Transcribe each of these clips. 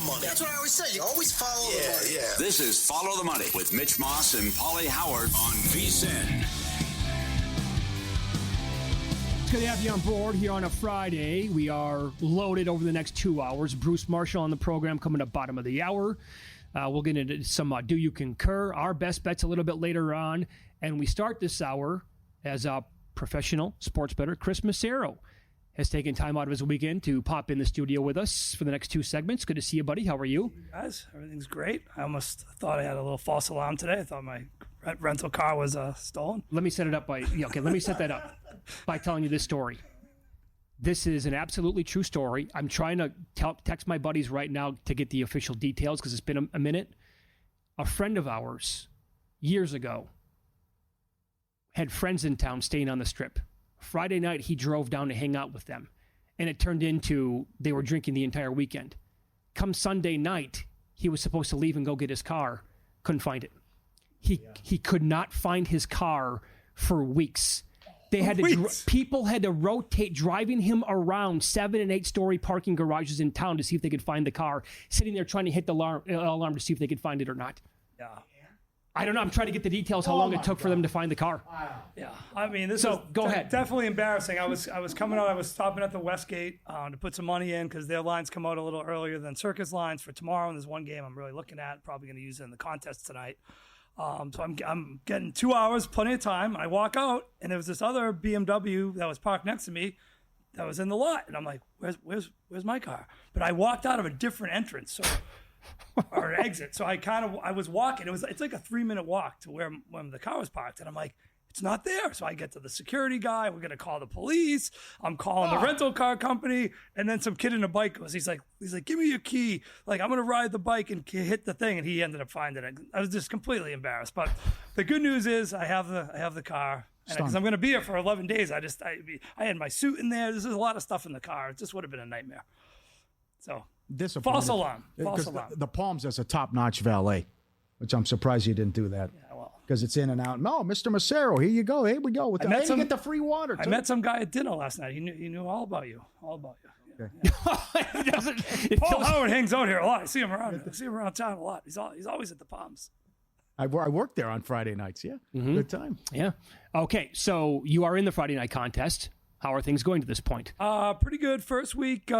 money. That's what I always say. You always follow the money. Yeah. This is Follow the Money with Mitch Moss and Pauly Howard on VSiN. It's good to have you on board here on a Friday. We are loaded over the next 2 hours. Bruce Marshall on the program coming up bottom of the hour. We'll get into some Do You Concur? Our best bets a little bit later on. And we start this hour as a professional sports bettor, Chris Macero, has taken time out of his weekend to pop in the studio with us for the next two segments. Good to see you, buddy. How are you? Hey guys, everything's great. I almost thought I had a little false alarm today. I thought my rental car was stolen. Let me set it up let me set that up by telling you this story. This is an absolutely true story. I'm trying to text my buddies right now to get the official details because it's been a minute. A friend of ours, years ago, had friends in town staying on the Strip. Friday night, he drove down to hang out with them, and it turned into they were drinking the entire weekend. Come Sunday night, he was supposed to leave and go get his car. Couldn't find it. He could not find his car for weeks. They had people had to rotate driving him around 7- and 8-story parking garages in town to see if they could find the car, sitting there trying to hit the alarm to see if they could find it or not. Yeah. I don't know. I'm trying to get the details how long it took for them to find the car. Yeah. I mean, this So, is go ahead. Definitely embarrassing. I was coming out. I was stopping at the Westgate to put some money in because their lines come out a little earlier than Circus lines for tomorrow. And there's one game I'm really looking at. Probably going to use it in the contest tonight. So I'm getting 2 hours, plenty of time. I walk out, and there was this other BMW that was parked next to me that was in the lot, and I'm like, "Where's my car?" But I walked out of a different entrance, or exit. So I was walking. It's like a 3-minute walk to where the car was parked, and I'm like, it's not there. So I get to the security guy. We're gonna call the police. I'm calling the rental car company, and then some kid in a bike goes. He's like, give me your key. Like, I'm gonna ride the bike and hit the thing. And he ended up finding it. I was just completely embarrassed. But the good news is I have the car. Because I'm gonna be here for 11 days. I had my suit in there. There's a lot of stuff in the car. It just would have been a nightmare. So false alarm. The Palms has a top-notch valet, which I'm surprised you didn't do that. Yeah, well. Because it's in and out. No, Mr. Macero, here you go. Here we go. You get the free water, too. I met some guy at dinner last night. He knew all about you. Okay. Paul Howard hangs out here a lot. I see him around town a lot. He's always at the Palms. I worked there on Friday nights, yeah. Mm-hmm. Good time. Yeah. Okay, so you are in the Friday night contest. How are things going to this point? Pretty good. First week,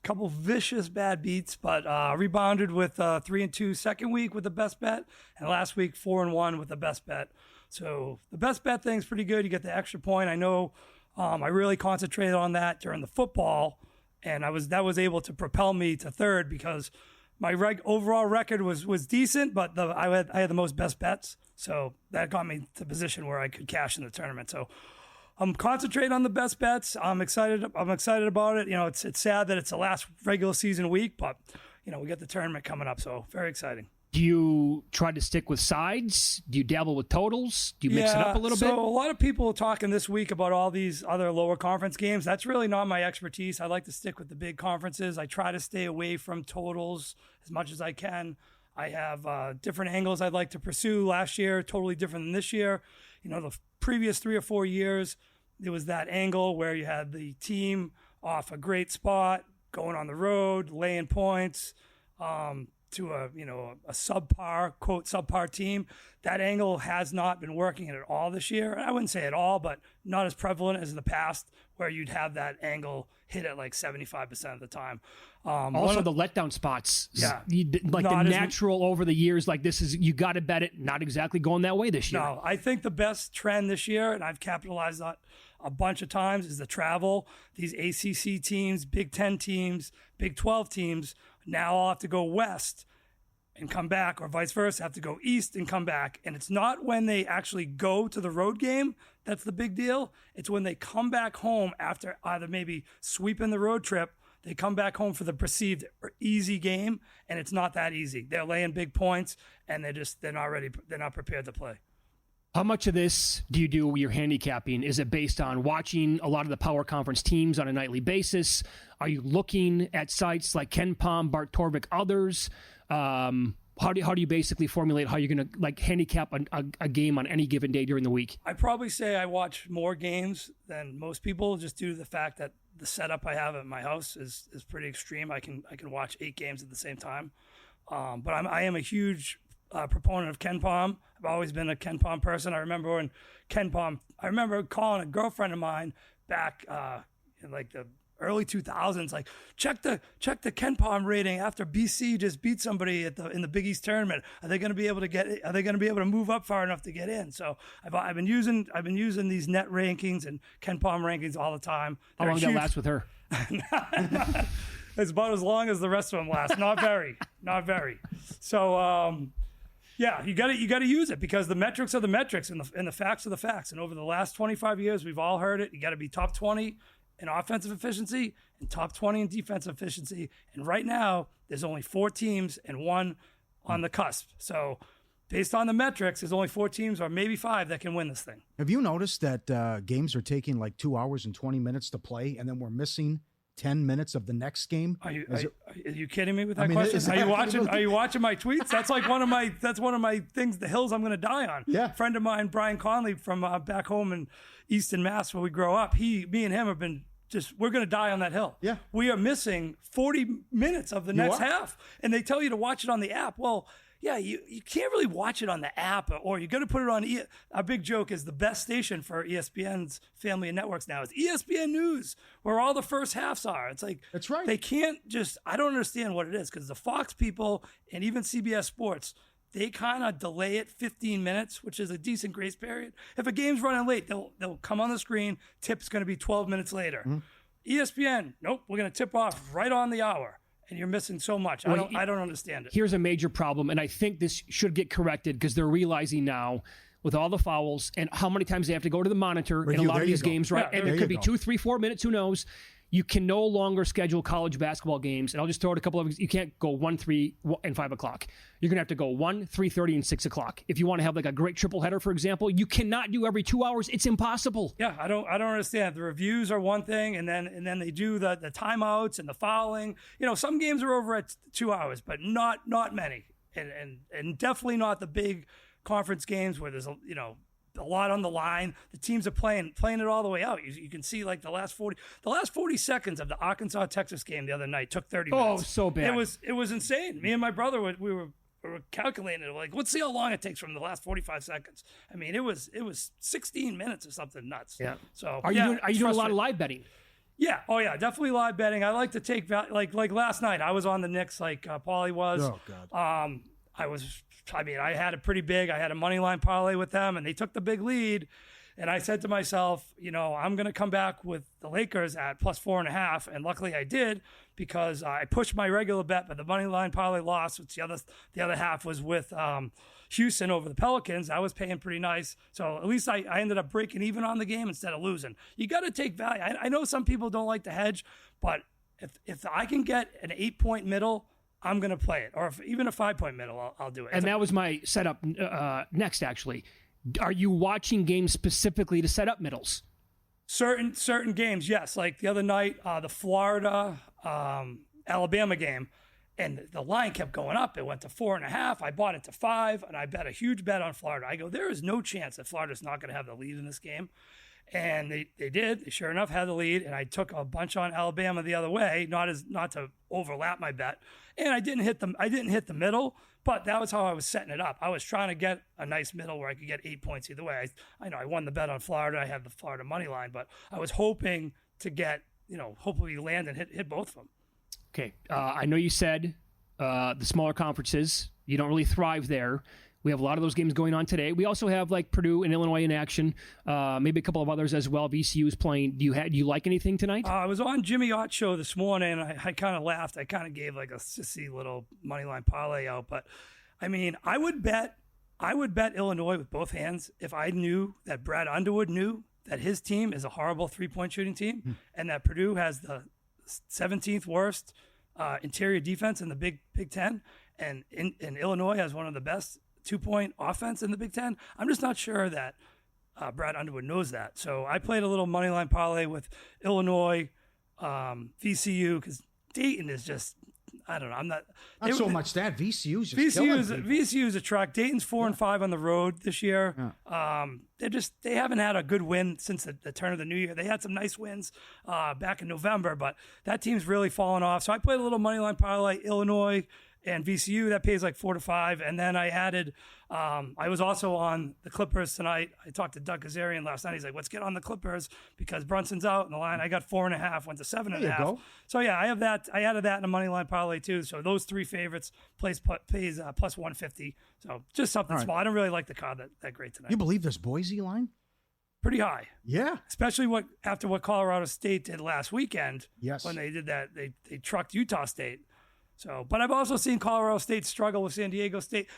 couple vicious bad beats, but rebounded with 3-2 second week with the best bet, and last week 4-1 with the best bet. So the best bet thing's pretty good. You get the extra point. I know I really concentrated on that during the football, and that was able to propel me to third because my overall record was decent, but I had the most best bets, so that got me to a position where I could cash in the tournament. So I'm concentrating on the best bets. I'm excited about it. You know, it's sad that it's the last regular season week, but we got the tournament coming up, so very exciting. Do you try to stick with sides? Do you dabble with totals? Do you mix it up a little bit? So a lot of people are talking this week about all these other lower conference games. That's really not my expertise. I like to stick with the big conferences. I try to stay away from totals as much as I can. I have different angles I'd like to pursue. Last year, totally different than this year. The previous 3 or 4 years, there was that angle where you had the team off a great spot, going on the road, laying points to a subpar, quote, subpar team. That angle has not been working at all this year. I wouldn't say at all, but not as prevalent as in the past where you'd have that angle hit at like 75% of the time. Also, the letdown spots. Yeah. Like the natural over the years, like this is, you got to bet it, not exactly going that way this year. No, I think the best trend this year, and I've capitalized on a bunch of times, is the travel. These ACC teams, Big 10 teams, Big 12 teams now all have to go west and come back, or vice versa, have to go east and come back. And it's not when they actually go to the road game that's the big deal. It's when they come back home after either maybe sweeping the road trip, they come back home for the perceived easy game, and it's not that easy. They're laying big points, and they're not prepared to play. How much of this do you do with your handicapping? Is it based on watching a lot of the power conference teams on a nightly basis? Are you looking at sites like Ken Pom, Bart Torvik, others? How do you basically formulate how you're going to handicap a game on any given day during the week? I probably say I watch more games than most people just due to the fact that the setup I have at my house is pretty extreme. I can watch 8 games at the same time. But I am a huge proponent of Ken Palm. I've always been a Ken Palm person. I remember calling a girlfriend of mine back in like the early 2000s, like check the Ken Palm rating after BC just beat somebody in the Big East tournament. Are they going to be able to move up far enough to get in? So I've been using these net rankings and Ken Palm rankings all the time. How long did that last with her? It's about as long as the rest of them last. Not very. So yeah, you got to use it because the metrics are the metrics and the facts are the facts. And over the last 25 years, we've all heard it. You got to be top 20 in offensive efficiency and top 20 in defensive efficiency. And right now, there's only 4 teams and 1 on the cusp. So based on the metrics, there's only 4 teams or maybe 5 that can win this thing. Have you noticed that games are taking like 2 hours and 20 minutes to play, and then we're missing 10 minutes of the next game? Are you kidding me with that question? Are you watching my tweets? That's like one of my things, the hills I'm going to die on. Yeah. A friend of mine, Brian Conley from back home in Easton, Mass, where we grow up, me and him have been we're going to die on that hill. Yeah. We are missing 40 minutes of the next half, and they tell you to watch it on the app. Well, yeah, you can't really watch it on the app, or you're going to put it on. Our big joke is the best station for ESPN's family of networks now is ESPN News, where all the first halves are. It's like, that's right. They can't I don't understand what it is, because the Fox people and even CBS Sports, they kind of delay it 15 minutes, which is a decent grace period. If a game's running late, they'll come on the screen. Tip's going to be 12 minutes later. Mm-hmm. ESPN, nope, we're going to tip off right on the hour. And you're missing so much. I don't understand it. Here's a major problem, and I think this should get corrected because they're realizing now with all the fouls and how many times they have to go to the monitor in a lot of these games, right? Yeah, and it could be 2, 3, 4 minutes, who knows? You can no longer schedule college basketball games, and I'll just throw out a couple of. You can't go 1, 3, and 5 o'clock. You're gonna have to go 1, 3:30, and 6 o'clock. If you want to have like a great triple header, for example, you cannot do every 2 hours. It's impossible. Yeah, I don't understand. The reviews are one thing, and then they do the timeouts and the fouling. You know, some games are over at 2 hours, but not many, and definitely not the big conference games where there's a lot on the line. The teams are playing it all the way out. You can see like the last 40 seconds of the Arkansas-Texas game the other night took 30 minutes. Oh, so bad. It was insane. Me and my brother, we were calculating it. Like, let's see how long it takes from the last 45 seconds. I mean, it was 16 minutes or something nuts. Yeah. So are you doing a lot of live betting? Yeah. Oh yeah, definitely live betting. I like to take like last night. I was on the Knicks like Pauly was. Oh God. I had it pretty big. I had a money line parlay with them, and they took the big lead. And I said to myself, I'm going to come back with the Lakers at plus 4.5. And luckily I did, because I pushed my regular bet, but the money line parlay lost, which the other half was with Houston over the Pelicans. I was paying pretty nice. So at least I ended up breaking even on the game instead of losing. You got to take value. I know some people don't like to hedge, but if I can get an 8-point middle, I'm going to play it. Or even a 5-point middle, I'll do it. And that was my setup next, actually. Are you watching games specifically to set up middles? Certain games, yes. Like the other night, the Florida Alabama game, and the line kept going up. It went to 4.5. I bought it to 5, and I bet a huge bet on Florida. I go, there is no chance that Florida's not going to have the lead in this game. And they did. They sure enough had the lead, and I took a bunch on Alabama the other way, not to overlap my bet. And I didn't hit the middle, but that was how I was setting it up. I was trying to get a nice middle where I could get 8 points either way. I know I won the bet on Florida. I had the Florida money line, but I was hoping to get, hopefully land and hit both of them. Okay. I know you said the smaller conferences, you don't really thrive there. We have a lot of those games going on today. We also have like Purdue and Illinois in action, maybe a couple of others as well. VCU is playing. Do you like anything tonight? I was on Jimmy Ott show this morning. And I kind of laughed. I kind of gave like a sissy little money line parlay out. But I mean, I would bet Illinois with both hands if I knew that Brad Underwood knew that his team is a horrible 3-point shooting team, and that Purdue has the 17th worst interior defense in the Big Ten, and Illinois has one of the best 2-point offense in the Big Ten. I'm just not sure that Brad Underwood knows that. So I played a little money line parlay with Illinois, VCU, because Dayton is just, I don't know. I'm not so much that VCU's just killing people. VCU's a truck. Dayton's 4-5 on the road this year. Yeah. They haven't had a good win since the turn of the new year. They had some nice wins back in November, but that team's really fallen off. So I played a little money line parlay, Illinois and VCU. That pays like 4-5. And then I added, I was also on the Clippers tonight. I talked to Doug Kazarian last night. He's like, let's get on the Clippers because Brunson's out in the line. I got 4.5, went to 7.5. There you go. So yeah, I have that. I added that in a money line parlay too. So those three favorites pays plus 150. So just something small. I don't really like the card that great tonight. You believe this Boise line? Pretty high. Yeah. Especially after what Colorado State did last weekend. Yes. When they did that, they trucked Utah State. So, but I've also seen Colorado State struggle with San Diego State.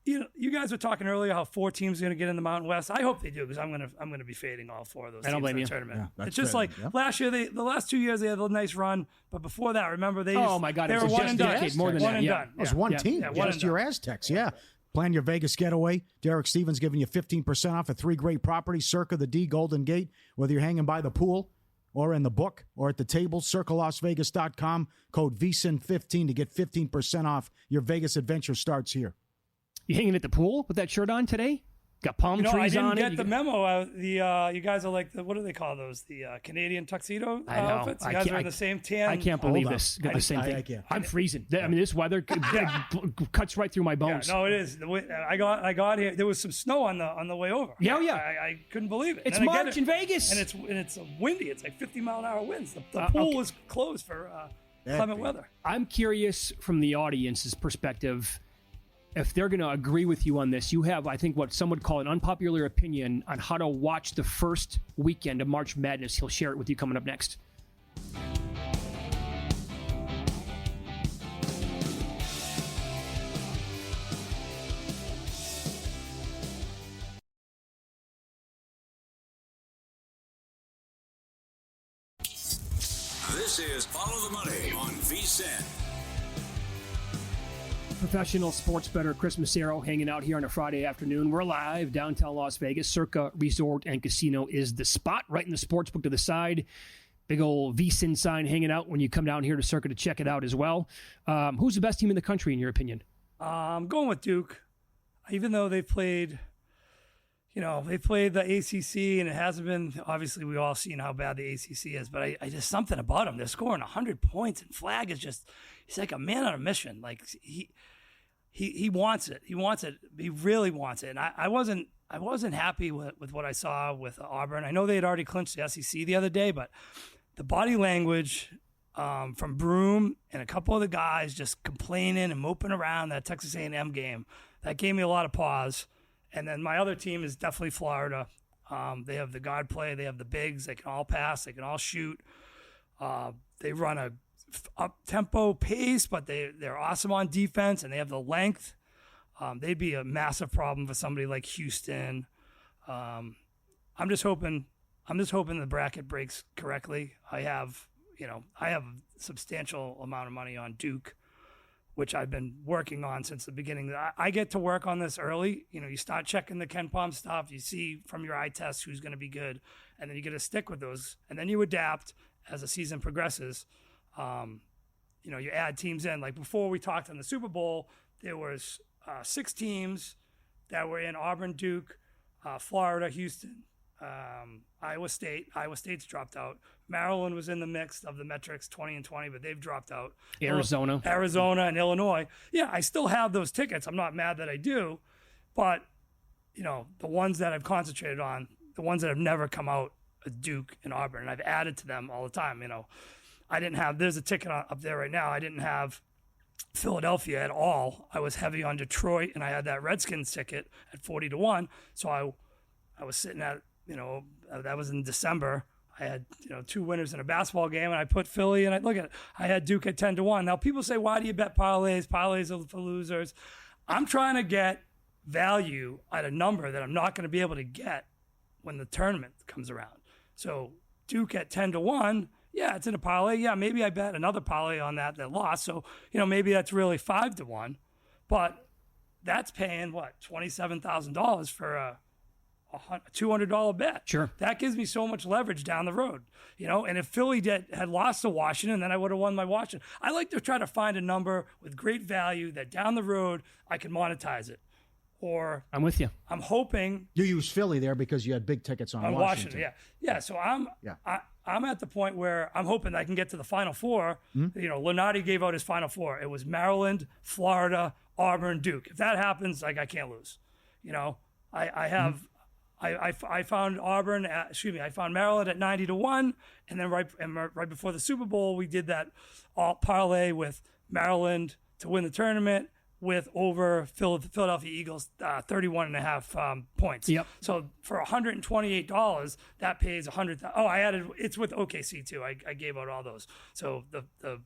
You guys were talking earlier how 4 teams are going to get in the Mountain West. I hope they do because I'm going to be fading all 4 of those teams in the tournament. Yeah, it's just like last year, the last 2 years they had a nice run, but before that, remember they oh my God, they were one and done. More than one that. and Yeah. done. It was one team. Yeah, one just your Aztecs. Yeah. Plan your Vegas getaway. Derek Stevens giving you 15% off at 3 great properties: Circa, the D, Golden Gate. Whether you're hanging by the pool or in the book or at the table, circalasvegas.com. Code VSIN15 to get 15% off. Your Vegas adventure starts here. You hanging at the pool with that shirt on today? Got palm trees on it. I didn't get the memo. You guys are like what do they call those? The Canadian tuxedo outfits. You guys are in the same tan. I can't believe this. Got the same thing. I'm freezing. I mean, this weather cuts right through my bones. Yeah, no, it is. I got here. There was some snow on the way over. Yeah. I couldn't believe it. It's March in Vegas, and it's windy. It's like 50-mile-an-hour winds. The pool was closed for clement weather. I'm curious from the audience's perspective if they're going to agree with you on this. You have, I think, what some would call an unpopular opinion on how to watch the first weekend of March Madness. He'll share it with you coming up next. This is Follow the Money on VSIN. Professional sports bettor Chris Macero hanging out here on a Friday afternoon. We're live downtown Las Vegas. Circa Resort and Casino is the spot, right in the sports book to the side. Big old VSIN sign hanging out when you come down here to Circa to check it out as well. Who's the best team in the country in your opinion? I'm going with Duke, even though they played the ACC and it hasn't been, obviously we all seen how bad the ACC is, but I just something about them. They're scoring 100 points and Flag is just, he's like a man on a mission. Like he wants it. He wants it. He really wants it. And I wasn't happy with what I saw with Auburn. I know they had already clinched the SEC the other day, but the body language from Broom and a couple of the guys just complaining and moping around that Texas A&M game, that gave me a lot of pause. And then my other team is definitely Florida. They have the guard play. They have the bigs. They can all pass. They can all shoot. They run a up-tempo pace, but they're awesome on defense, and they have the length. They'd be a massive problem for somebody like Houston. I'm just hoping the bracket breaks correctly. I have a substantial amount of money on Duke, which I've been working on since the beginning. I get to work on this early. You start checking the Ken Pom stuff. You see from your eye test who's going to be good, and then you get to stick with those, and then you adapt as the season progresses. You add teams in. Like before we talked on the Super Bowl, there was 6 teams that were in: Auburn, Duke, Florida, Houston, Iowa State. Iowa State's dropped out. Maryland was in the mix of the metrics 20 and 20, but they've dropped out. Arizona and Illinois. Yeah, I still have those tickets. I'm not mad that I do, but the ones that I've concentrated on, the ones that have never come out, Duke and Auburn, and I've added to them all the time. I didn't have, there's a ticket up there right now. I didn't have Philadelphia at all. I was heavy on Detroit, and I had that Redskins ticket at 40-1. So I was sitting at, that was in December. I had, 2 winners in a basketball game, and I put Philly, and I had Duke at 10-1. Now people say, why do you bet parlays? Parlays are for losers. I'm trying to get value at a number that I'm not going to be able to get when the tournament comes around. So Duke at 10-1. Yeah, it's in a parlay. Yeah, maybe I bet another parlay on that lost. So, maybe that's really 5-1. But that's paying, what, $27,000 for a a $200 bet. Sure. That gives me so much leverage down the road, and if Philly had lost to Washington, then I would have won my Washington. I like to try to find a number with great value that down the road I can monetize it. Or I'm with you. I'm hoping You use Philly there because you had big tickets on Washington. Yeah. So I'm at the point where I'm hoping I can get to the Final Four. Lunardi gave out his Final Four. It was Maryland, Florida, Auburn, Duke. If that happens, I can't lose. I found I found Maryland at 90-1, and then right before the Super Bowl, we did that all parlay with Maryland to win the tournament with over Philadelphia Eagles 31.5 points. Yep. So for $128, that pays $100,000. Oh, I added it's with OKC too. I gave out all those. So the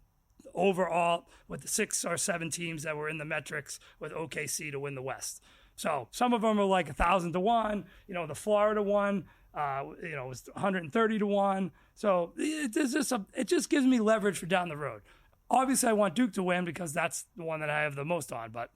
overall with the 6 or 7 teams that were in the metrics with OKC to win the West. So some of them are like 1,000-1. The Florida one, was 130-1. So it just gives me leverage for down the road. Obviously, I want Duke to win because that's the one that I have the most on. But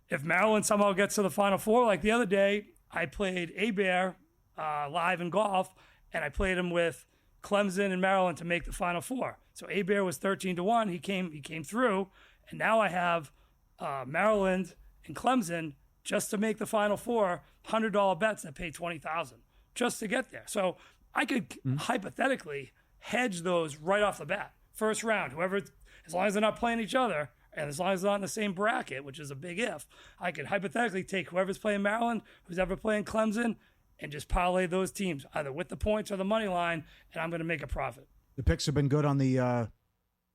if Maryland somehow gets to the Final Four, like the other day, I played Bear live in golf, and I played him with Clemson and Maryland to make the Final Four. So Bear was 13-1. He came through, and now I have Maryland and Clemson just to make the Final Four, $100 bets that pay $20,000 just to get there. So I could hypothetically hedge those right off the bat. First round, as long as they're not playing each other, and as long as they're not in the same bracket, which is a big if, I could hypothetically take whoever's playing Maryland, who's ever playing Clemson, and just parlay those teams, either with the points or the money line, and I'm going to make a profit. The picks have been good on the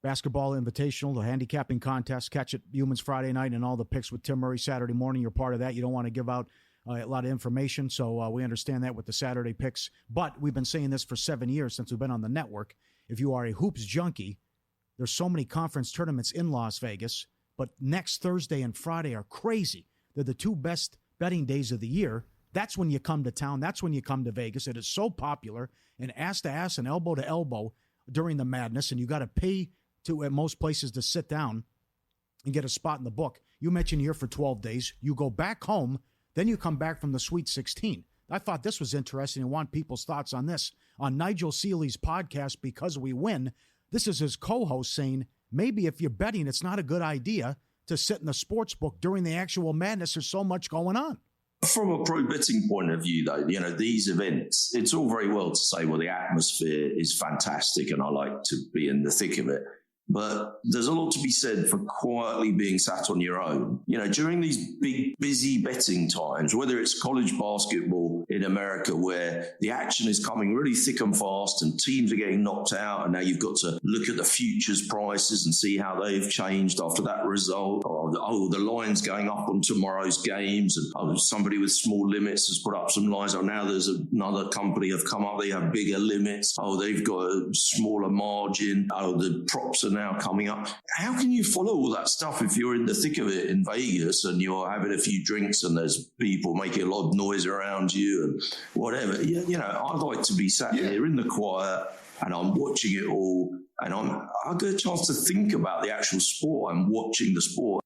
basketball invitational, the handicapping contest. Catch it Humans Friday night, and all the picks with Tim Murray Saturday morning. You're part of that. You don't want to give out a lot of information, so we understand that with the Saturday picks. But we've been saying this for 7 years since we've been on the network. If you are a hoops junkie, there's so many conference tournaments in Las Vegas, but next Thursday and Friday are crazy. They're the 2 best betting days of the year. That's when you come to town. That's when you come to Vegas. It is so popular, and ass to ass and elbow to elbow during the madness, and you got to pay to at most places to sit down and get a spot in the book. You mentioned you're here for 12 days. You go back home, then you come back from the Sweet 16. I thought this was interesting and want people's thoughts on this. On Nigel Seeley's podcast, Because We Win, this is his co-host saying, maybe if you're betting, it's not a good idea to sit in the sports book during the actual madness. There's so much going on. From a pro betting point of view, though, these events, it's all very well to say, well, the atmosphere is fantastic and I like to be in the thick of it. But there's a lot to be said for quietly being sat on your own. During these big, busy betting times, whether it's college basketball in America where the action is coming really thick and fast and teams are getting knocked out, and now you've got to look at the futures prices and see how they've changed after that result. The line's going up on tomorrow's games, and somebody with small limits has put up some lines. Now there's another company have come up, they have bigger limits. They've got a smaller margin. The props are now coming up. How can you follow all that stuff if you're in the thick of it in Vegas and you're having a few drinks and there's people making a lot of noise around you and whatever? I'd like to be sat here in the quiet and I'm watching it all, and I get a chance to think about the actual sport. I'm watching the sport.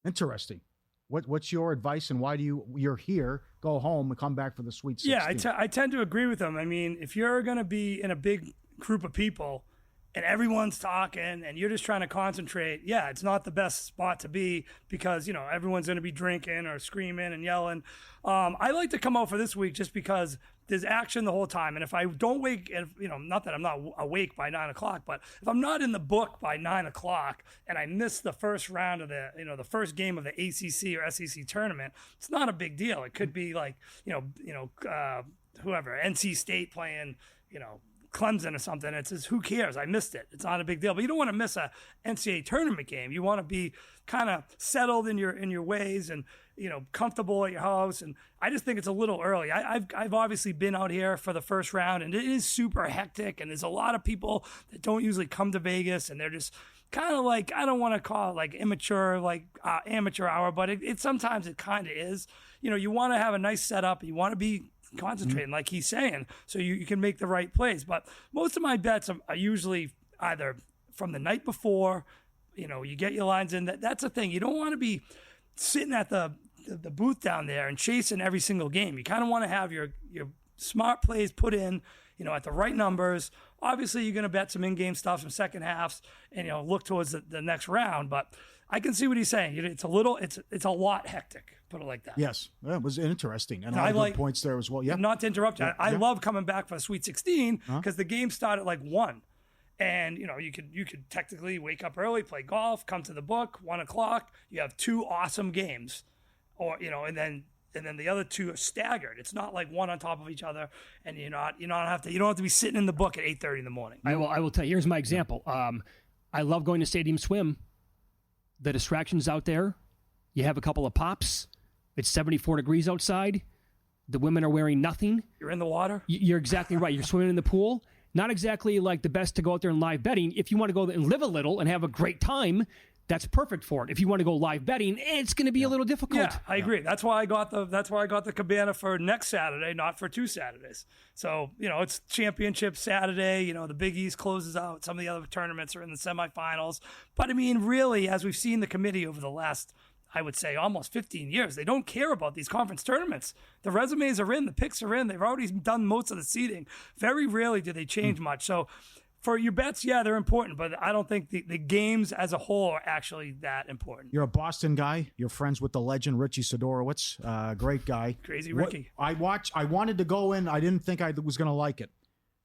Interesting. What's your advice, and why do you're here, go home and come back for the Sweet 16? Yeah, I tend to agree with them. I mean, if you're going to be in a big group of people and everyone's talking and you're just trying to concentrate, it's not the best spot to be because, everyone's going to be drinking or screaming and yelling. I like to come out for this week just because there's action the whole time. And if I don't wake, not that I'm not awake by 9 o'clock, but if I'm not in the book by 9 o'clock and I miss the first round of the first game of the ACC or SEC tournament, it's not a big deal. It could be like, whoever, NC State playing, Clemson or something. It says, who cares? I missed it. It's not a big deal. But you don't want to miss a NCAA tournament game. You want to be kind of settled in your ways and comfortable at your house. And I just think it's a little early. I've obviously been out here for the first round, and it is super hectic. And there's a lot of people that don't usually come to Vegas, and they're just kind of like, I don't want to call it like immature, like amateur hour, but it sometimes it kind of is. You want to have a nice setup. You want to be concentrating, like he's saying, so you can make the right plays. But most of my bets are usually either from the night before, you get your lines in. That's the thing. You don't want to be sitting at the the booth down there and chasing every single game. You kind of want to have your smart plays put in, at the right numbers. Obviously, you're going to bet some in-game stuff, some second halves, and look towards the next round. But I can see what he's saying. It's a lot hectic. Put it like that. Yes, it was interesting, and I like points there as well. Yeah, not to interrupt you. I love coming back for a Sweet 16 because the game started like 1. And you could technically wake up early, play golf, come to the book, 1:00. You have 2 awesome games, and then the other 2 are staggered. It's not like one on top of each other, and you don't have to be sitting in the book at 8:30 in the morning. I will tell you. Here's my example. I love going to Stadium Swim. The distractions out there. You have a couple of pops. It's 74 degrees outside. The women are wearing nothing. You're in the water. You're exactly right. You're swimming in the pool. Not exactly like the best to go out there and live betting. If you want to go and live a little and have a great time, that's perfect for it. If you want to go live betting, it's going to be a little difficult. Yeah, I agree. That's why I got the cabana for next Saturday, not for 2 Saturdays. So, it's championship Saturday. The Big East closes out. Some of the other tournaments are in the semifinals. But I mean, really, as we've seen the committee over the last, I would say, almost 15 years, they don't care about these conference tournaments. The resumes are in, the picks are in. They've already done most of the seeding. Very rarely do they change much. So for your bets, yeah, they're important, but I don't think the games as a whole are actually that important. You're a Boston guy. You're friends with the legend Richie Sidorowicz. Great guy. Crazy Ricky. I wanted to go in. I didn't think I was going to like it.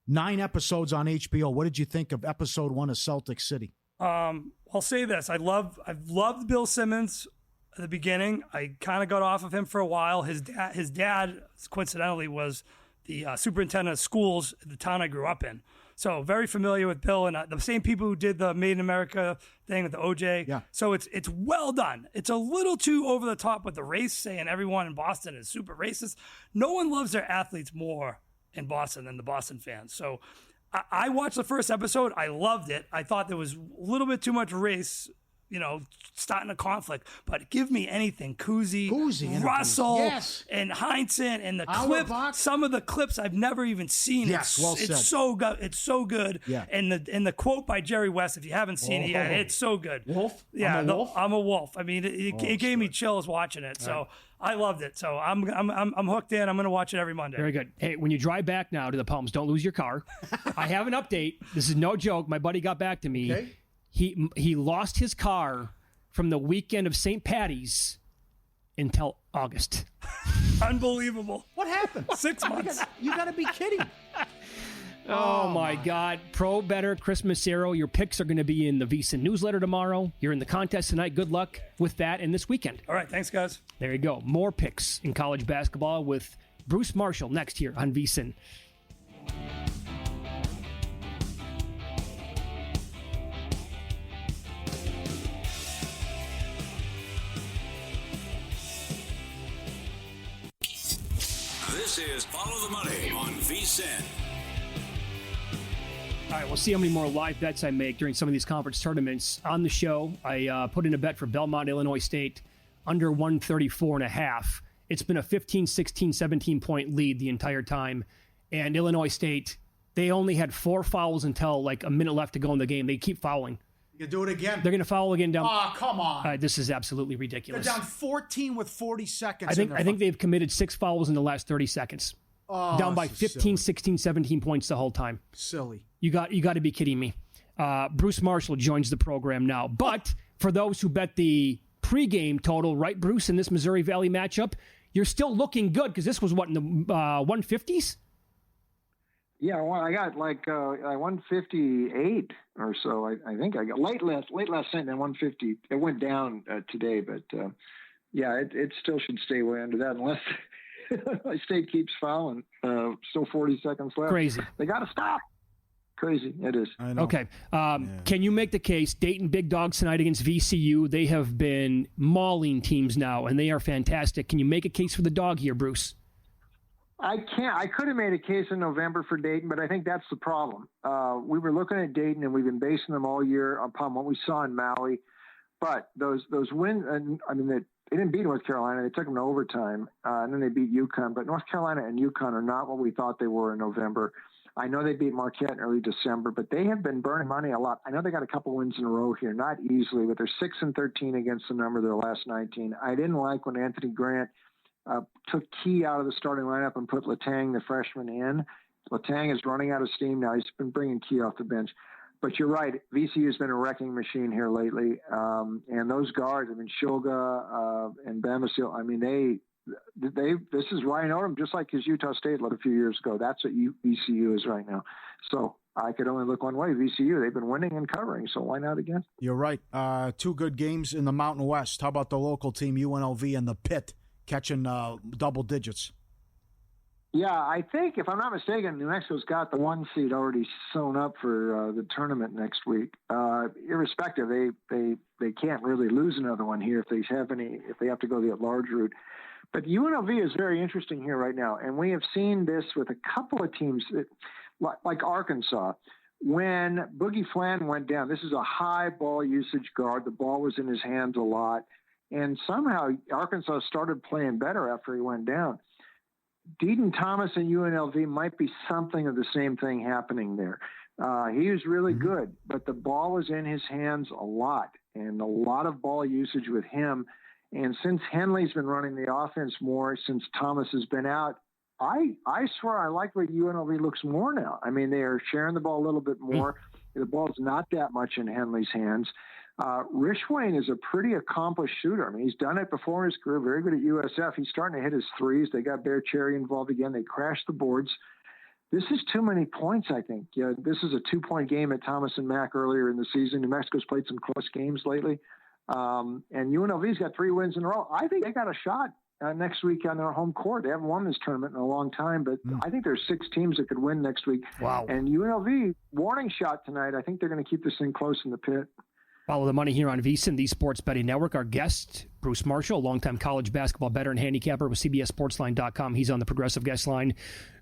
9 episodes on HBO. What did you think of episode 1 of Celtic City? I'll say this. I've loved Bill Simmons at the beginning. I kind of got off of him for a while. His dad coincidentally was the superintendent of schools at the town I grew up in. So very familiar with Bill and the same people who did the Made in America thing with the OJ. Yeah. So it's well done. It's a little too over the top with the race, saying everyone in Boston is super racist. No one loves their athletes more in Boston than the Boston fans. So I watched the first episode. I loved it. I thought there was a little bit too much race, starting a conflict. But give me anything. Kuzi Russell, yes. and Heinsohn, and the clip. Some of the clips I've never even seen. Yes, well said. It's so good. It's so good. Yeah. And the quote by Jerry West, if you haven't seen it yet, it's so good. Wolf? Yeah, I'm a wolf? I'm a wolf. I mean, it gave me chills watching it. So right. I loved it. So I'm hooked in. I'm going to watch it every Monday. Very good. Hey, when you drive back now to the Palms, don't lose your car. I have an update. This is no joke. My buddy got back to me. Okay. He lost his car from the weekend of St. Patty's until August. Unbelievable. What happened? 6 months. You got to be kidding. Oh, my God. Pro Better, Chris Macero. Your picks are going to be in the VSiN newsletter tomorrow. You're in the contest tonight. Good luck with that and this weekend. All right. Thanks, guys. There you go. More picks in college basketball with Bruce Marshall next here on VSiN. This is Follow the Money on VSiN. All right, we'll see how many more live bets I make during some of these conference tournaments. On the show, I put in a bet for Belmont, Illinois State, under 134.5. It's been a 15, 16, 17-point lead the entire time. And Illinois State, they only had 4 fouls until like a minute left to go in the game. They keep fouling. You do it again. They're going to foul again down. Oh, come on. This is absolutely ridiculous. They're down 14 with 40 seconds. I think they've committed 6 fouls in the last 30 seconds. Oh, down by 15, 16, 17 points the whole time. Silly. You got to be kidding me. Bruce Marshall joins the program now. But for those who bet the pregame total, right, Bruce, in this Missouri Valley matchup, you're still looking good because this was what, in the 150s? Yeah, well, I got like 158 or so. I think I got late last night, then 150. It went down today, but yeah, it still should stay way under that unless State keeps fouling. Still 40 seconds left. Crazy. They got to stop. Crazy. It is. I know. Okay. Can you make the case? Dayton Big Dogs tonight against VCU. They have been mauling teams now, and they are fantastic. Can you make a case for the dog here, Bruce? I can't. I could have made a case in November for Dayton, but I think that's the problem. We were looking at Dayton, and we've been basing them all year upon what we saw in Maui. But those wins, and I mean, they didn't beat North Carolina. They took them to overtime, and then they beat UConn. But North Carolina and UConn are not what we thought they were in November. I know they beat Marquette in early December, but they have been burning money a lot. I know they got a couple wins in a row here, not easily, but they're 6-13 against the number of their last 19. I didn't like when Anthony Grant took Key out of the starting lineup and put Letang, the freshman, in. Letang is running out of steam now. He's been bringing Key off the bench. But you're right. VCU has been a wrecking machine here lately. And those guards, I mean, Shulga and Bamasil, I mean, this is Ryan Odom, just like his Utah State led a few years ago. That's what VCU is right now. So I could only look one way. VCU, they've been winning and covering, so why not again? You're right. 2 good games in the Mountain West. How about the local team, UNLV and the Pitt, catching double digits? Yeah, I think, if I'm not mistaken, New Mexico's got the 1 seed already sewn up for the tournament next week. Irrespective, they can't really lose another one here if they have to go the at-large route. But UNLV is very interesting here right now, and we have seen this with a couple of teams, like Arkansas. When Boogie Flan went down, this is a high ball usage guard. The ball was in his hands a lot, and somehow Arkansas started playing better after he went down. Deaton Thomas and UNLV might be something of the same thing happening there. He was really good, but the ball was in his hands a lot, and a lot of ball usage with him. And since Henley's been running the offense more, since Thomas has been out, I swear I like where UNLV looks more now. I mean, they are sharing the ball a little bit more. The ball's not that much in Henley's hands. Rishwain is a pretty accomplished shooter. I mean, he's done it before in his career, very good at USF. He's starting to hit his threes. They got Bear Cherry involved again. They crashed the boards. This is too many points, I think. Yeah, this is a 2-point game at Thomas and Mack earlier in the season. New Mexico's played some close games lately. And UNLV's got 3 wins in a row. I think they got a shot next week on their home court. They haven't won this tournament in a long time, but I think there's 6 teams that could win next week. Wow. And UNLV, warning shot tonight. I think they're going to keep this thing close in the Pit. Follow the money here on VSiN, the Sports Betting Network. Our guest, Bruce Marshall, longtime college basketball bettor and handicapper with CBSSportsline.com. He's on the Progressive Guest Line.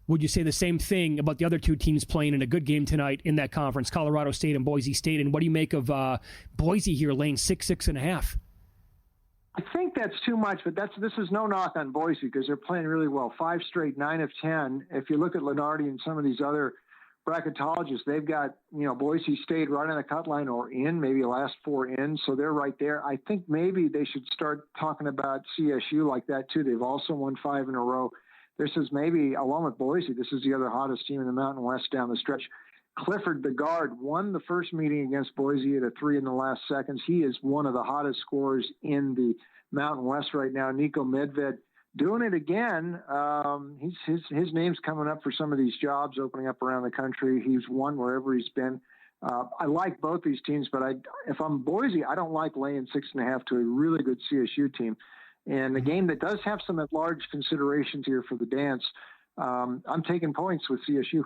Would you say the same thing about the other 2 teams playing in a good game tonight in that conference, Colorado State and Boise State? And what do you make of Boise here laying 6.5? I think that's too much, but this is no knock on Boise because they're playing really well. 5 straight, 9 of 10. If you look at Lenardi and some of these other bracketologists, they've got, Boise State right on the cut line or in, maybe the last 4 in, so they're right there. I think maybe they should start talking about CSU like that too. They've also won 5 in a row. This is maybe, along with Boise, this is the other hottest team in the Mountain West down the stretch. Clifford, the guard, won the first meeting against Boise at a 3 in the last seconds. He is one of the hottest scorers in the Mountain West right now. Niko Medved doing it again. His name's coming up for some of these jobs opening up around the country. He's won wherever he's been. I like both these teams, but if I'm Boise, I don't like laying 6.5 to a really good CSU team. And the game that does have some at-large considerations here for the dance, I'm taking points with CSU.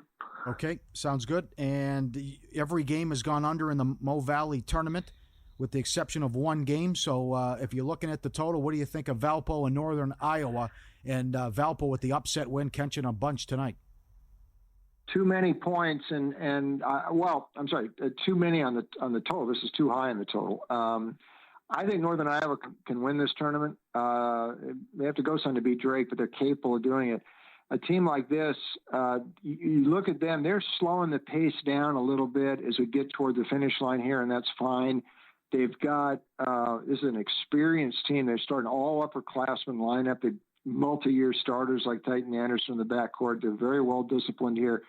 Okay, sounds good. And every game has gone under in the Mo Valley tournament, with the exception of 1 game. So if you're looking at the total, what do you think of Valpo and Northern Iowa? And Valpo with the upset win, catching a bunch tonight. Too many points, and I'm sorry, too many on the total. This is too high in the total. I think Northern Iowa can win this tournament. They have to go some to beat Drake, but they're capable of doing it. A team like this, you look at them, they're slowing the pace down a little bit as we get toward the finish line here, and that's fine. They've got, this is an experienced team. They're starting all upperclassmen lineup. They're multi-year starters like Titan Anderson in the backcourt. They're very well disciplined here,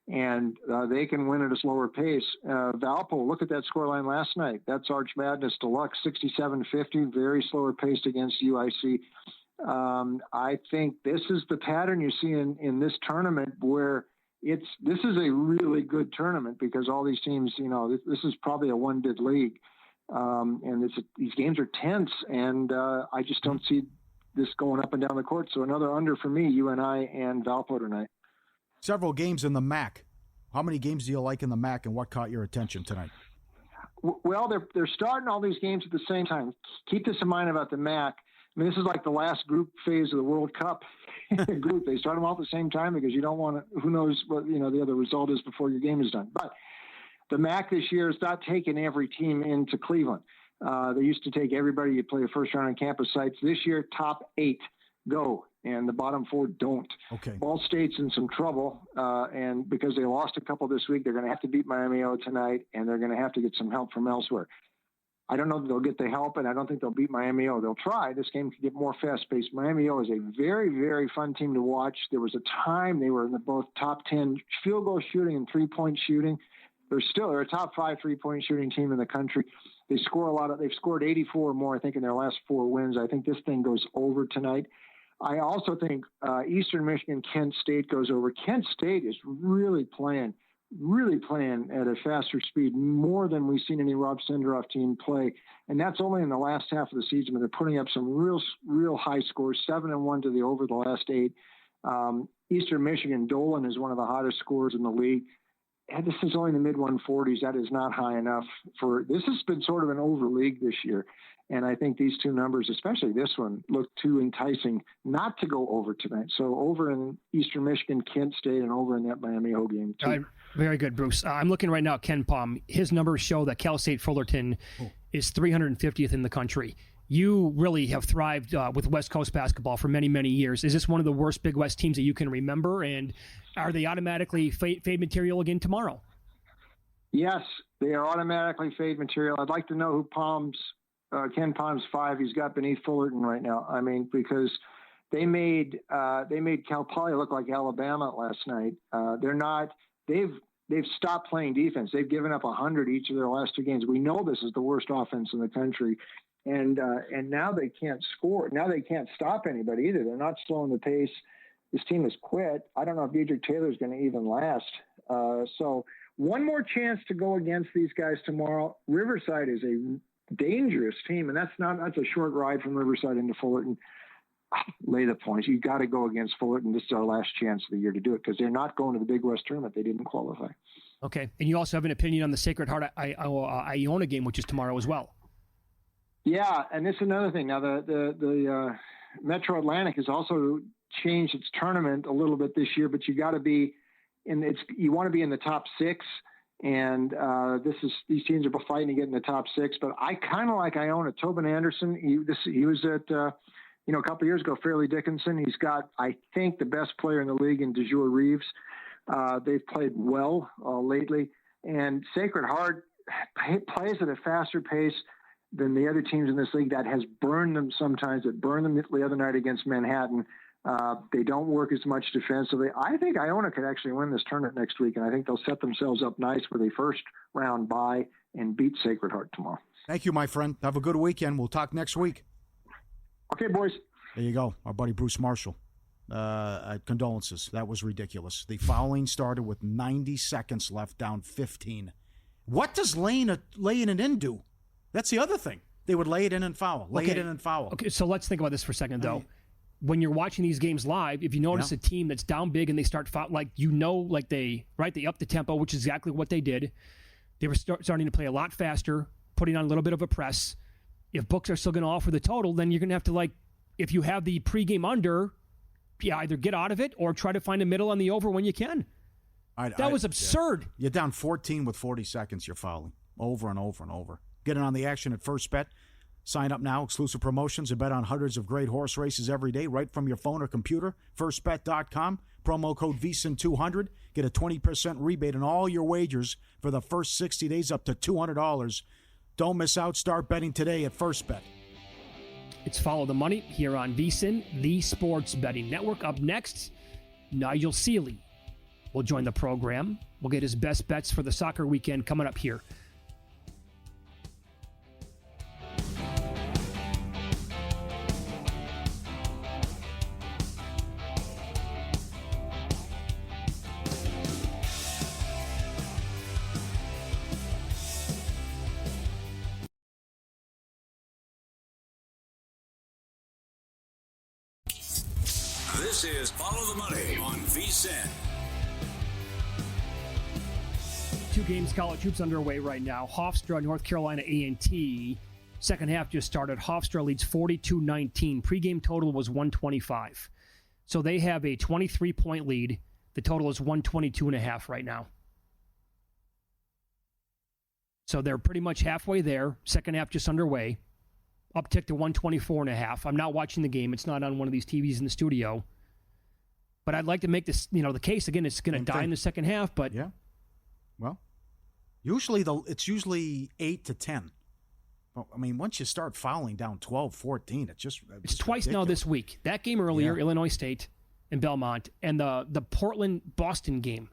and they can win at a slower pace. Valpo, look at that scoreline last night. That's Arch Madness Deluxe, 67-50, very slower paced against UIC. I think this is the pattern you see in this tournament where this is a really good tournament because all these teams, this is probably a 1-bid league. And these games are tense, and I just don't see this going up and down the court. So another under for me, UNI and Valpo tonight. Several games in the MAC. How many games do you like in the MAC, and what caught your attention tonight? Well, they're starting all these games at the same time. Keep this in mind about the MAC. I mean, this is like the last group phase of the World Cup group. They start them all at the same time because you don't want to, who knows what, the other result is before your game is done. But the MAC this year is not taking every team into Cleveland. They used to take everybody. You play a first round on campus sites. This year, top 8. go, and the bottom 4 don't. Okay. Ball State's in some trouble, and because they lost a couple this week, they're going to have to beat Miami O tonight, and they're going to have to get some help from elsewhere. I don't know that they'll get the help, and I don't think they'll beat Miami O. They'll try. This game could get more fast-paced. Miami O is a very, very fun team to watch. There was a time they were in the both top 10 field goal shooting and three-point shooting. They're a top 5 three-point shooting team in the country. They've scored 84 or more, I think, in their last 4 wins. I think this thing goes over tonight. I also think Eastern Michigan, Kent State goes over. Kent State is really playing at a faster speed, more than we've seen any Rob Senderoff team play. And that's only in the last half of the season, but they're putting up some real high scores, 7-1 to the over the last 8. Eastern Michigan, Dolan is one of the hottest scorers in the league. And this is only in the mid-140s. That is not high enough this has been sort of an over league this year. And I think these 2 numbers, especially this one, look too enticing not to go over tonight. So over in Eastern Michigan, Kent State, and over in that Miami O game too. Very good, Bruce. I'm looking right now at Ken Palm. His numbers show that Cal State Fullerton is 350th in the country. You really have thrived with West Coast basketball for many, many years. Is this one of the worst Big West teams that you can remember? And are they automatically fade material again tomorrow? Yes, they are automatically fade material. I'd like to know who Ken Palm's 5 he's got beneath Fullerton right now. I mean, because they made Cal Poly look like Alabama last night. They've stopped playing defense. They've given up 100 each of their last 2 games. We know this is the worst offense in the country. And now they can't score. Now they can't stop anybody either. They're not slowing the pace. This team has quit. I don't know if Dedrick Taylor's going to even last. So one more chance to go against these guys tomorrow. Riverside is a dangerous team, and that's a short ride from Riverside into Fullerton. Lay the points. You got to go against Fullerton. This is our last chance of the year to do it because they're not going to the Big West tournament. They didn't qualify. Okay, and you also have an opinion on the Sacred Heart Iona game, which is tomorrow as well. Yeah, and this is another thing. Now the Metro Atlantic has also changed its tournament a little bit this year, but you got to be you want to be in the top 6. And these teams are fighting to get in the top 6. But I kind of like Iona. Tobin Anderson, he was at a couple of years ago, Fairleigh Dickinson. He's got, I think, the best player in the league in DeJour Reeves. They've played well lately. And Sacred Heart plays at a faster pace than the other teams in this league. That has burned them sometimes. It burned them the other night against Manhattan. They don't work as much defensively. I think Iona could actually win this tournament next week, and I think they'll set themselves up nice for the first round bye and beat Sacred Heart tomorrow. Thank you, my friend. Have a good weekend. We'll talk next week. Okay, boys. There you go. Our buddy Bruce Marshall. Condolences. That was ridiculous. The fouling started with 90 seconds left, down 15. What does laying it in do? That's the other thing. They would lay it in and foul. It in and foul. Okay, so let's think about this for a second, though. When you're watching these games live, if you notice a team that's down big and they start foul, they up the tempo, which is exactly what they did. They were starting to play a lot faster, putting on a little bit of a press. If books are still going to offer the total, then you're going to have to, if you have the pregame under, either get out of it or try to find a middle on the over when you can. That was absurd. Yeah. You're down 14 with 40 seconds. You're fouling over and over and over. Get in on the action at First Bet. Sign up now. Exclusive promotions and bet on hundreds of great horse races every day right from your phone or computer. FirstBet.com. Promo code VSIN200. Get a 20% rebate on all your wagers for the first 60 days up to $200. Don't miss out. Start betting today at First Bet. It's Follow the Money here on VSIN, the Sports Betting Network. Up next, Nigel Seeley will join the program. We'll get his best bets for the soccer weekend coming up here. This is Follow the Money on VSIN. 2 games, college hoops underway right now. Hofstra, North Carolina A&T. Second half just started. Hofstra leads 42-19. Pregame total was 125. So they have a 23-point lead. The total is 122.5 right now. So they're pretty much halfway there. Second half just underway. uptick to 124.5. I'm not watching the game. It's not on one of these TVs in the studio. But I'd like to make this, the case, again, it's going to die in the second half. But yeah. Well, it's usually 8 to 10. Well, I mean, once you start fouling down 12, 14, it's twice ridiculous. Now this week. That game earlier, Illinois State and Belmont, and the Portland-Boston game.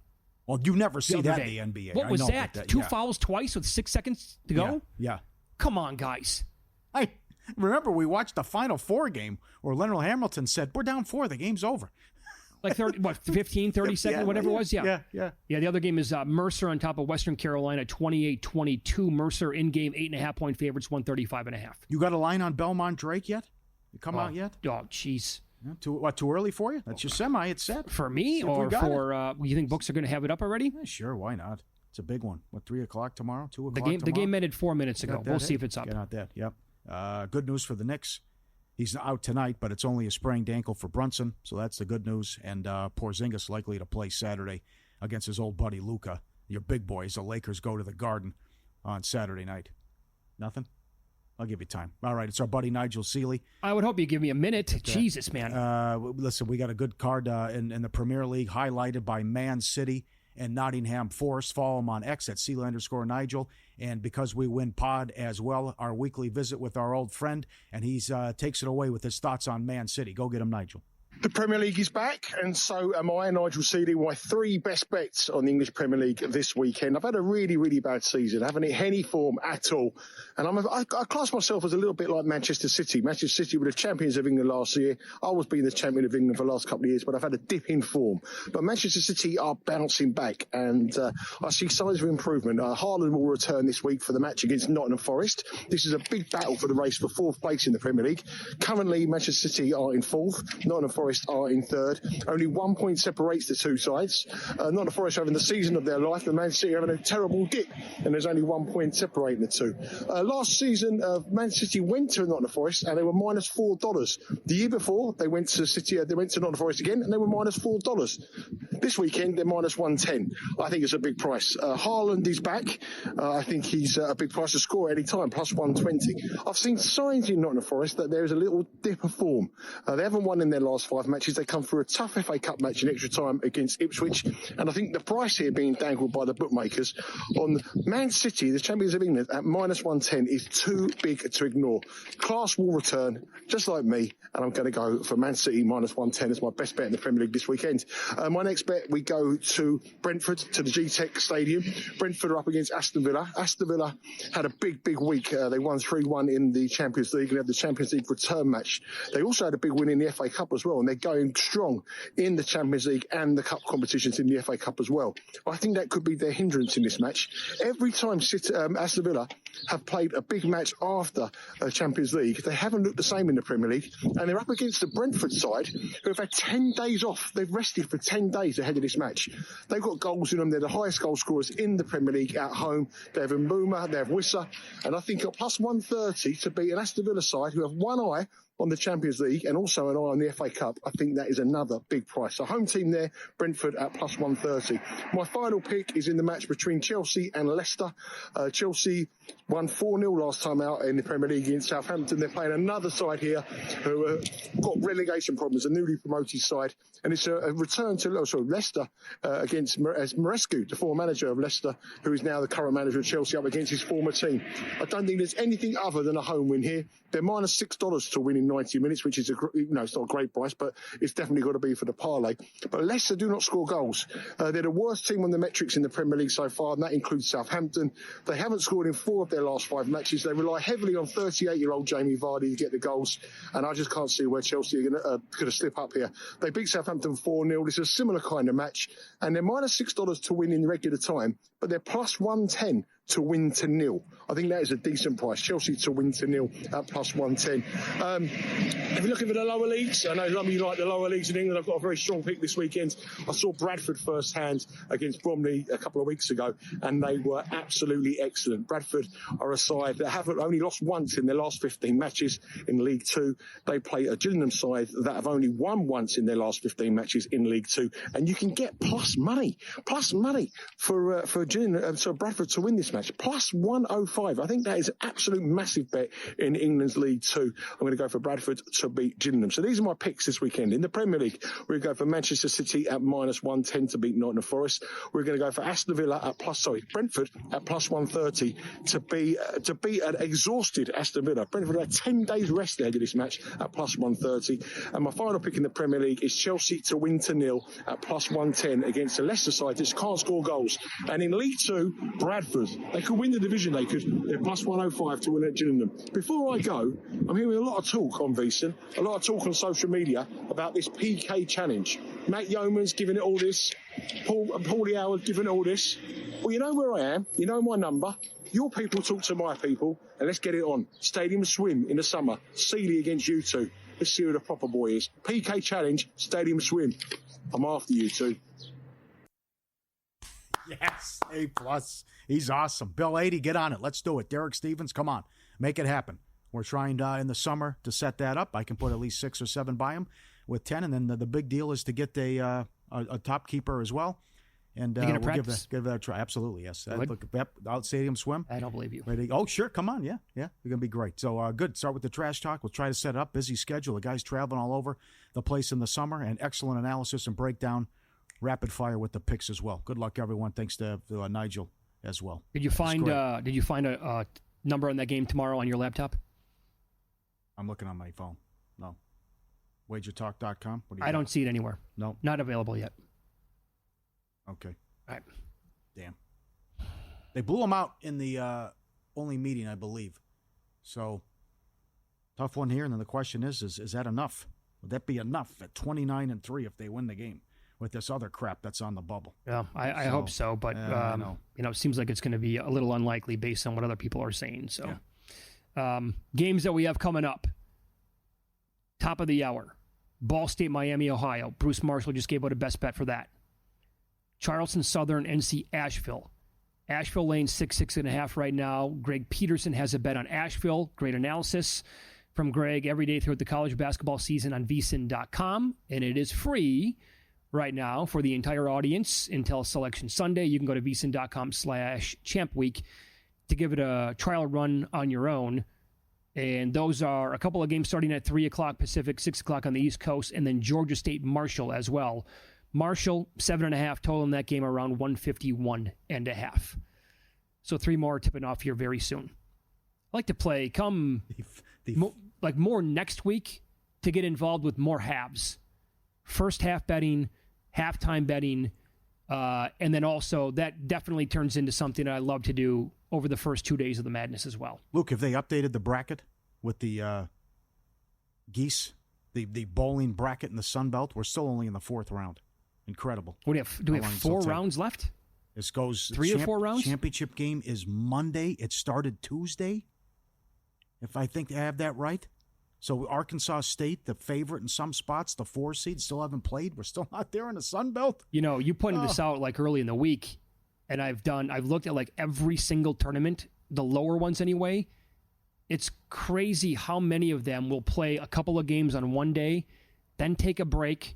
Well, you never see that in the NBA. What was that? 2 fouls twice with 6 seconds to go? Yeah. Come on, guys. I remember we watched the Final Four game where Leonard Hamilton said, we're down 4, the game's over. Like 15, 30 seconds, whatever it was? Yeah, the other game is Mercer on top of Western Carolina, 28-22. Mercer in-game 8.5-point favorites, 135.5. You got a line on Belmont Drake yet? You come out yet? Oh, jeez. Yeah, too early for you? That's your semi. It's set. For me, or for you think books are going to have it up already? Yeah, sure, why not? It's a big one. 3 o'clock tomorrow? 2 o'clock tomorrow? The game ended 4 minutes ago. We'll see if it's up. Get out that, yep. Good news for the Knicks. He's out tonight, but it's only a sprained ankle for Brunson, so that's the good news. And Porzingis likely to play Saturday against his old buddy Luka. Your big boys, the Lakers, go to the Garden on Saturday night. Nothing? I'll give you time. All right, it's our buddy Nigel Seeley. I would hope you give me a minute. Okay. Jesus, man. Listen, we got a good card in the Premier League, highlighted by Man City and Nottingham Forest. Follow him on X at Seeley_Nigel. And because we win pod as well, our weekly visit with our old friend, and he's takes it away with his thoughts on Man City. Go get him, Nigel. The Premier League is back, and so am I, Nigel Seeley, with my 3 best bets on the English Premier League this weekend. I've had a really, really bad season. I haven't hit any form at all. And I class myself as a little bit like Manchester City. Manchester City were the champions of England last year. I was being the champion of England for the last couple of years, but I've had a dip in form. But Manchester City are bouncing back, and I see signs of improvement. Haaland will return this week for the match against Nottingham Forest. This is a big battle for the race for 4th place in the Premier League. Currently, Manchester City are in 4th. Nottingham Forest are in 3rd. Only 1 point separates the two sides. Nottingham Forest are having the season of their life, and Man City are having a terrible dip, and there's only 1 point separating the two. Last season, Man City went to Nottingham Forest, and they were minus $4. The year before, they went to Nottingham Forest again, and they were minus $4. This weekend, they're minus 110. I think it's a big price. Haaland is back. I think he's a big price to score any time, plus 120. I've seen signs in Nottingham Forest that there is a little dip of form. They haven't won in their last 5 matches. They come through a tough FA Cup match in extra time against Ipswich. And I think the price here being dangled by the bookmakers on Man City, the champions of England, at minus 110 is too big to ignore. Class will return, just like me, and I'm going to go for Man City minus 110 as my best bet in the Premier League this weekend. My next bet, we go to Brentford, to the G-Tech Stadium. Brentford are up against Aston Villa. Aston Villa had a big week. They won 3-1 in the Champions League and have the Champions League return match. They also had a big win in the FA Cup as well, and they're going strong in the Champions League and the cup competitions in the FA Cup as well. I think that could be their hindrance in this match. Every time Aston Villa have played a big match after Champions League, they haven't looked the same in the Premier League, and they're up against the Brentford side, who have had 10 days off. They've rested for 10 days ahead of this match. They've got goals in them. They're the highest goal scorers in the Premier League at home. They have Mbuma, they have Wissa, and I think at plus 130 to beat an Aston Villa side who have one eye on the Champions League and also an eye on the FA Cup, I think that is another big price. So home team there, Brentford at plus 130. My final pick is in the match between Chelsea and Leicester. Chelsea won 4-0 last time out in the Premier League against Southampton. They're playing another side here who got relegation problems, a newly promoted side. And it's a return to Leicester against Marescu, the former manager of Leicester, who is now the current manager of Chelsea, up against his former team. I don't think there's anything other than a home win here. They're minus $6 to win in 90 minutes, which is it's not a great price, but it's definitely got to be for the parlay. But Leicester do not score goals. They're the worst team on the metrics in the Premier League so far, and that includes Southampton. They haven't scored in 4 of their last 5 matches. They rely heavily on 38-year-old Jamie Vardy to get the goals, and I just can't see where Chelsea are going to slip up here. They beat Southampton 4-0. This is a similar kind of match, and they're minus $6 to win in regular time, but they're plus 110 to win to nil. I think that is a decent price. Chelsea to win to nil at plus 110. If you're looking for the lower leagues, I know a lot of you like the lower leagues in England. I've got a very strong pick this weekend. I saw Bradford firsthand against Bromley a couple of weeks ago, and they were absolutely excellent. Bradford are a side that have only lost once in their last 15 matches in League Two. They play a Gillingham side that have only won once in their last 15 matches in League Two, and you can get plus money for Gillingham, Bradford to win this match. match. Plus 105. I think that is an absolute massive bet in England's League 2. I'm going to go for Bradford to beat Gillingham. So these are my picks this weekend. In the Premier League, we're going to go for Manchester City at minus 110 to beat Nottingham Forest. We're going to go for Aston Villa at Brentford at plus 130 to beat an exhausted Aston Villa. Brentford had 10 days rest ahead of this match at plus 130. And my final pick in the Premier League is Chelsea to win to 0 at plus 110 against the Leicester side. This can't score goals. And in League 2, Bradford, they could win the division. They're plus 105 to win at Gillingham. Before I go, I'm hearing a lot of talk on VSiN, a lot of talk on social media about this PK challenge. Matt Yeoman's giving it all this. Pauly Howard giving it all this. Well, you know where I am. You know my number. Your people talk to my people, and let's get it on. Stadium swim in the summer. Seeley against you two. Let's see who the proper boy is. PK challenge, stadium swim. I'm after you two. Yes, A+. He's awesome. Bill 80, get on it. Let's do it. Derek Stevens, come on. Make it happen. We're trying in the summer to set that up. I can put at least 6 or 7 by him with 10, and then the big deal is to get a top keeper as well. And we'll give that a try. Absolutely, yes. Look, out stadium swim. I don't believe you. Ready? Oh, sure. Come on. Yeah. You're going to be great. So, good. Start with the trash talk. We'll try to set it up. Busy schedule. The guy's traveling all over the place in the summer, and excellent analysis and breakdown. Rapid fire with the picks as well. Good luck, everyone. Thanks to Nigel as well. Did you find a number on that game tomorrow on your laptop? I'm looking on my phone. No. Wagertalk.com. I don't see it anywhere. No. Not available yet. Okay. All right. Damn. They blew him out in the only meeting, I believe. So, tough one here. And then the question is that enough? Would that be enough at 29-3 if they win the game with this other crap that's on the bubble? Yeah, I hope so. But, it seems like it's going to be a little unlikely based on what other people are saying. So, games that we have coming up. Top of the hour. Ball State, Miami, Ohio. Bruce Marshall just gave out a best bet for that. Charleston Southern, NC Asheville. Asheville laying 6.5 right now. Greg Peterson has a bet on Asheville. Great analysis from Greg every day throughout the college basketball season on vsin.com. And it is free right now for the entire audience until Selection Sunday. You can go to vsin.com/champweek to give it a trial run on your own. And those are a couple of games starting at 3 o'clock Pacific, 6 o'clock on the East Coast, and then Georgia State Marshall as well. Marshall, 7.5 total in that game, around 151.5. So 3 more tipping off here very soon. I like to play more next week to get involved with more halves. First half betting, halftime betting, and then also that definitely turns into something that I love to do over the first 2 days of the madness as well. Luke, have they updated the bracket with the geese, the bowling bracket in the Sun Belt? We're still only in the 4th round. Incredible. What do we have 4 rounds left? This goes 3 or 4 rounds? Championship game is Monday. It started Tuesday, if I think I have that right. So Arkansas State, the favorite in some spots, the 4 seed, still haven't played. We're still not there in the Sun Belt. You pointed this out early in the week, and I've looked at every single tournament, the lower ones anyway. It's crazy how many of them will play a couple of games on one day, then take a break,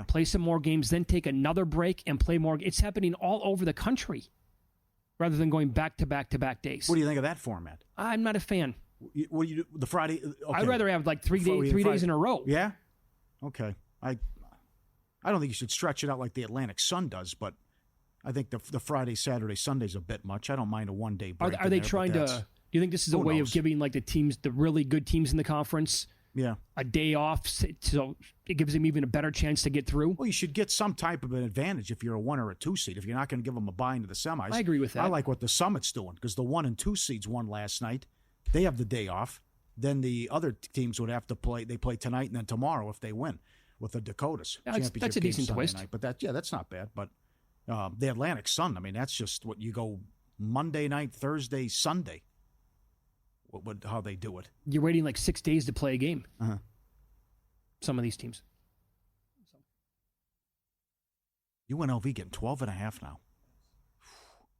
play some more games, then take another break and play more. It's happening all over the country rather than going back to back to back days. What do you think of that format? I'm not a fan. What do you do? The Friday? Okay. I'd rather have 3 days in a row. Yeah? Okay. I don't think you should stretch it out like the Atlantic Sun does, but I think the Friday, Saturday, Sunday's a bit much. I don't mind a one-day break. Are they trying to... Do you think this is a way of giving the teams, the really good teams in the conference, a day off so it gives them even a better chance to get through? Well, you should get some type of an advantage if you're a 1 or a 2 seed. If you're not going to give them a bye into the semis. I agree with that. I like what the Summit's doing because the 1 and 2 seeds won last night. They have the day off. Then the other teams would have to play. They play tonight and then tomorrow if they win with the Dakotas. That's a decent twist. Night. But that's not bad. But the Atlantic Sun, that's just what you go Monday night, Thursday, Sunday. How they do it. You're waiting 6 days to play a game. Uh-huh. Some of these teams. UNLV getting 12.5 now.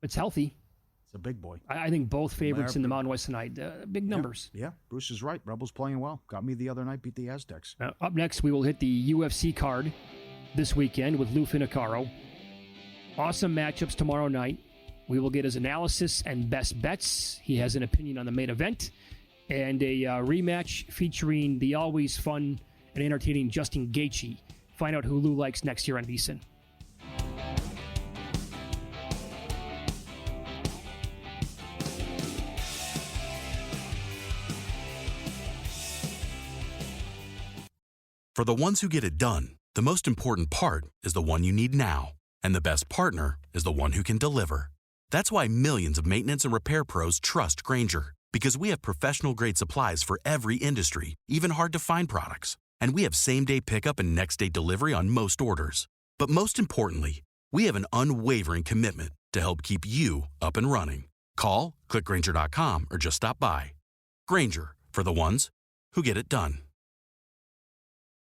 It's healthy. It's a big boy. I think both favorites in the Mountain West tonight. Big numbers. Yeah, Bruce is right. Rebels playing well. Got me the other night, beat the Aztecs. Up next, we will hit the UFC card this weekend with Lou Finocchiaro. Awesome matchups tomorrow night. We will get his analysis and best bets. He has an opinion on the main event. And a rematch featuring the always fun and entertaining Justin Gaethje. Find out who Lou likes next year on VSiN. For the ones who get it done, the most important part is the one you need now. And the best partner is the one who can deliver. That's why millions of maintenance and repair pros trust Grainger, because we have professional-grade supplies for every industry, even hard-to-find products. And we have same-day pickup and next-day delivery on most orders. But most importantly, we have an unwavering commitment to help keep you up and running. Call, click Grainger.com, or just stop by. Grainger, for the ones who get it done.